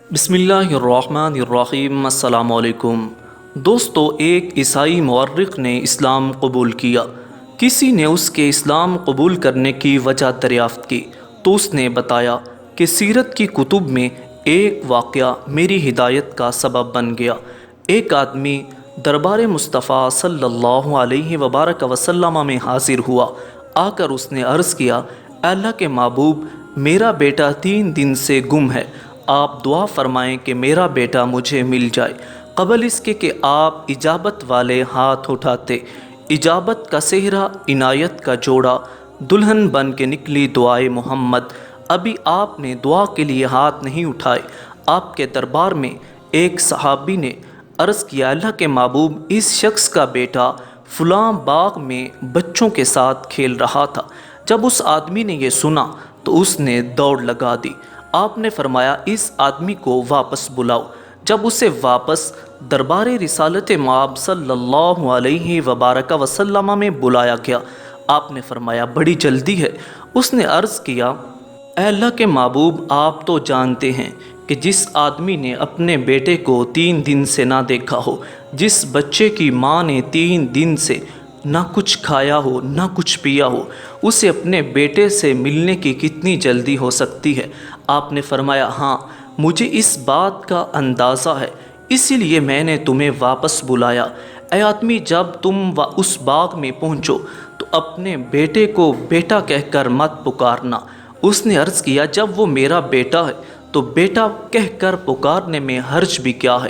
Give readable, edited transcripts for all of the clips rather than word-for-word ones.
بسم اللہ الرحمن الرحیم۔ السلام علیکم دوستو، ایک عیسائی مورخ نے اسلام قبول کیا۔ کسی نے اس کے اسلام قبول کرنے کی وجہ دریافت کی تو اس نے بتایا کہ سیرت کی کتب میں ایک واقعہ میری ہدایت کا سبب بن گیا۔ ایک آدمی دربار مصطفیٰ صلی اللہ علیہ وبارک وسلم میں حاضر ہوا۔ آ کر اس نے عرض کیا، اے اللہ کے محبوب، میرا بیٹا 3 دن سے گم ہے، آپ دعا فرمائیں کہ میرا بیٹا مجھے مل جائے۔ قبل اس کے کہ آپ اجابت والے ہاتھ اٹھاتے، اجابت کا صحرا، عنایت کا جوڑا، دلہن بن کے نکلی دعائے محمد۔ ابھی آپ نے دعا کے لیے ہاتھ نہیں اٹھائے، آپ کے دربار میں ایک صحابی نے عرض کیا، اللہ کے محبوب، اس شخص کا بیٹا فلاں باغ میں بچوں کے ساتھ کھیل رہا تھا۔ جب اس آدمی نے یہ سنا تو اس نے دوڑ لگا دی۔ آپ نے فرمایا، اس آدمی کو واپس بلاؤ۔ جب اسے واپس دربار رسالت مآب صلی اللہ علیہ وبارک وسلم میں بلایا گیا، آپ نے فرمایا، بڑی جلدی ہے۔ اس نے عرض کیا، اے اللہ کے محبوب، آپ تو جانتے ہیں کہ جس آدمی نے اپنے بیٹے کو 3 دن سے نہ دیکھا ہو، جس بچے کی ماں نے 3 دن سے نہ کچھ کھایا ہو نہ کچھ پیا ہو، اسے اپنے بیٹے سے ملنے کی کتنی جلدی ہو سکتی ہے؟ آپ نے فرمایا، ہاں، مجھے اس بات کا اندازہ ہے، اسی لیے میں نے تمہیں واپس بلایا۔ اے آدمی، جب تم اس باغ میں پہنچو تو اپنے بیٹے کو بیٹا کہہ کر مت پکارنا۔ اس نے عرض کیا، جب وہ میرا بیٹا ہے تو بیٹا کہہ کر پکارنے میں حرج بھی کیا ہے؟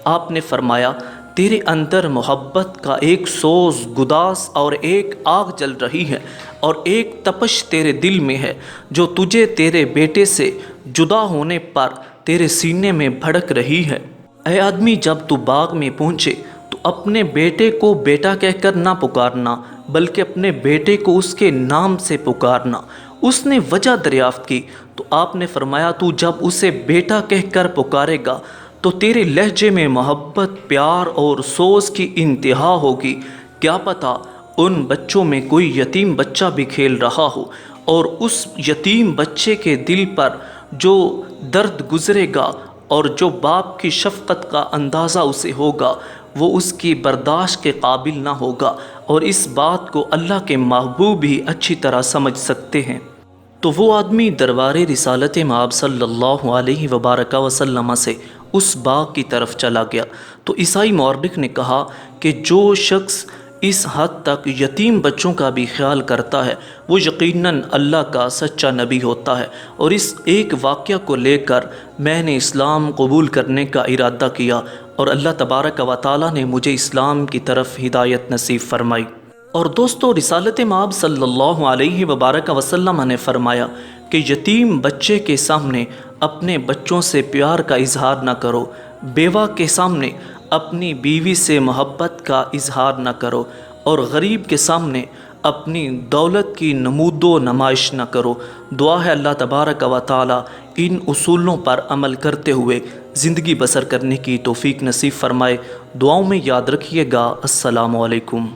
آپ نے فرمایا، تیرے اندر محبت کا ایک سوز گداز اور ایک آگ جل رہی ہے، اور ایک تپش تیرے دل میں ہے جو تجھے تیرے بیٹے سے جدا ہونے پر تیرے سینے میں بھڑک رہی ہے۔ اے آدمی، جب تو باغ میں پہنچے تو اپنے بیٹے کو بیٹا کہہ کر نہ پکارنا، بلکہ اپنے بیٹے کو اس کے نام سے پکارنا۔ اس نے وجہ دریافت کی تو آپ نے فرمایا، تو جب اسے بیٹا کہہ کر پکارے گا تو تیرے لہجے میں محبت، پیار اور سوز کی انتہا ہوگی۔ کیا پتہ ان بچوں میں کوئی یتیم بچہ بھی کھیل رہا ہو، اور اس یتیم بچے کے دل پر جو درد گزرے گا اور جو باپ کی شفقت کا اندازہ اسے ہوگا، وہ اس کی برداشت کے قابل نہ ہوگا، اور اس بات کو اللہ کے محبوب ہی اچھی طرح سمجھ سکتے ہیں۔ تو وہ آدمی دربار رسالت مآب صلی اللہ علیہ وبارک وسلم سے اس باغ کی طرف چلا گیا۔ تو عیسائی مورخ نے کہا کہ جو شخص اس حد تک یتیم بچوں کا بھی خیال کرتا ہے، وہ یقیناً اللہ کا سچا نبی ہوتا ہے۔ اور اس ایک واقعہ کو لے کر میں نے اسلام قبول کرنے کا ارادہ کیا، اور اللہ تبارک و تعالیٰ نے مجھے اسلام کی طرف ہدایت نصیب فرمائی۔ اور دوستو، رسالت مآب صلی اللہ علیہ وبارک وسلم نے فرمایا کہ یتیم بچے کے سامنے اپنے بچوں سے پیار کا اظہار نہ کرو، بیوہ کے سامنے اپنی بیوی سے محبت کا اظہار نہ کرو، اور غریب کے سامنے اپنی دولت کی نمود و نمائش نہ کرو۔ دعا ہے اللہ تبارک و تعالی ان اصولوں پر عمل کرتے ہوئے زندگی بسر کرنے کی توفیق نصیب فرمائے۔ دعاؤں میں یاد رکھیے گا۔ السلام علیکم۔